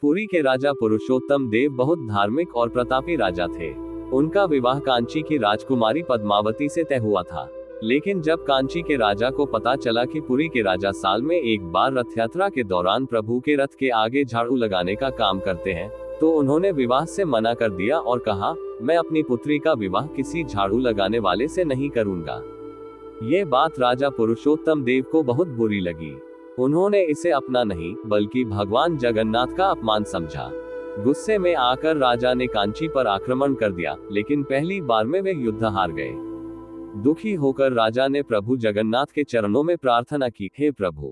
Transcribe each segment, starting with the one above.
पुरी के राजा पुरुषोत्तम देव बहुत धार्मिक और प्रतापी राजा थे। उनका विवाह कांची की राजकुमारी पद्मावती से तय हुआ था। लेकिन जब कांची के राजा को पता चला कि पुरी के राजा साल में एक बार रथ यात्रा के दौरान प्रभु के रथ के आगे झाड़ू लगाने का काम करते हैं, तो उन्होंने विवाह से मना कर दिया और कहा, मैं अपनी पुत्री का विवाह किसी झाड़ू लगाने वाले से नहीं करूंगा। ये बात राजा पुरुषोत्तम देव को बहुत बुरी लगी। उन्होंने इसे अपना नहीं बल्कि भगवान जगन्नाथ का अपमान समझा। गुस्से में आकर राजा ने कांची पर आक्रमण कर दिया, लेकिन पहली बार में वे युद्ध हार गए। दुखी होकर राजा ने प्रभु जगन्नाथ के चरणों में प्रार्थना की, हे प्रभु,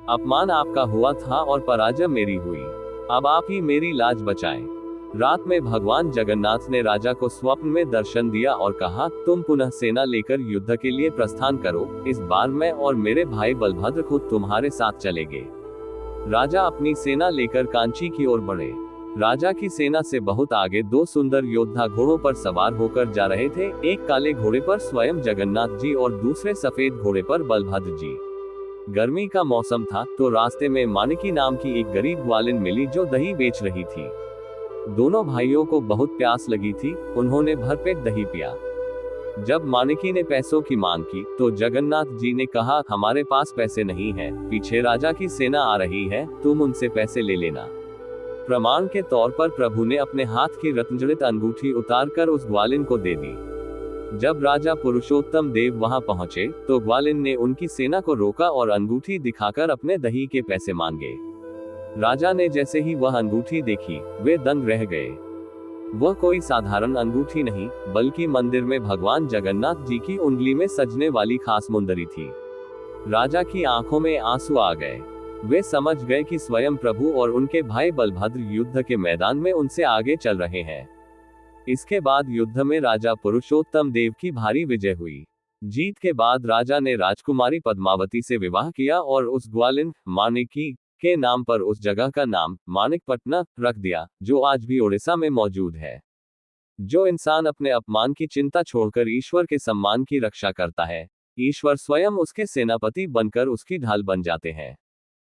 अपमान आपका हुआ था और पराजय मेरी हुई, अब आप ही मेरी लाज बचाएं। रात में भगवान जगन्नाथ ने राजा को स्वप्न में दर्शन दिया और कहा, तुम पुनः सेना लेकर युद्ध के लिए प्रस्थान करो, इस बार मैं और मेरे भाई बलभद्र खुद तुम्हारे साथ चलेंगे। राजा अपनी सेना लेकर कांची की ओर बढ़े। राजा की सेना से बहुत आगे दो सुंदर योद्धा घोड़ों पर सवार होकर जा रहे थे। एक काले घोड़े पर स्वयं जगन्नाथ जी और दूसरे सफेद घोड़े पर बलभद्र जी। गर्मी का मौसम था, तो रास्ते में मानिकी नाम की एक गरीब ग्वालिन मिली जो दही बेच रही थी। दोनों भाइयों को बहुत प्यास लगी थी, उन्होंने भरपेट दही पिया। जब मानिकी ने पैसों की मांग की, तो जगन्नाथ जी ने कहा, हमारे पास पैसे नहीं है, पीछे राजा की सेना आ रही है, तुम उनसे पैसे ले लेना। प्रमाण के तौर पर प्रभु ने अपने हाथ की रत्नजड़ित अंगूठी उतारकर उस ग्वालिन को दे दी। जब राजा पुरुषोत्तम देव वहां पहुंचे, तो ग्वालिन ने उनकी सेना को रोका और अंगूठी दिखाकर अपने दही के पैसे मांगे। राजा ने जैसे ही वह अंगूठी देखी, वे दंग रह गए। वह कोई साधारण अंगूठी नहीं, बल्कि मंदिर में भगवान जगन्नाथ जी की उंगली में सजने वाली खास मुंदरी थी। राजा की आंखों में आंसू आ गए। वे समझ गए कि स्वयं प्रभु और उनके भाई बलभद्र युद्ध के मैदान में उनसे आगे चल रहे हैं। इसके बाद युद्ध में राजा पुरुषोत्तम देव की भारी विजय हुई। जीत के बाद राजा ने राजकुमारी पद्मावती से विवाह किया और उस ग्वालिन मानिकी के नाम पर उस जगह का नाम मानिकपट्टना रख दिया, जो आज भी ओडिशा में मौजूद है। जो इंसान अपने अपमान की चिंता छोड़कर ईश्वर के सम्मान की रक्षा करता है, ईश्वर स्वयं उसके सेनापति बनकर उसकी ढाल बन जाते हैं।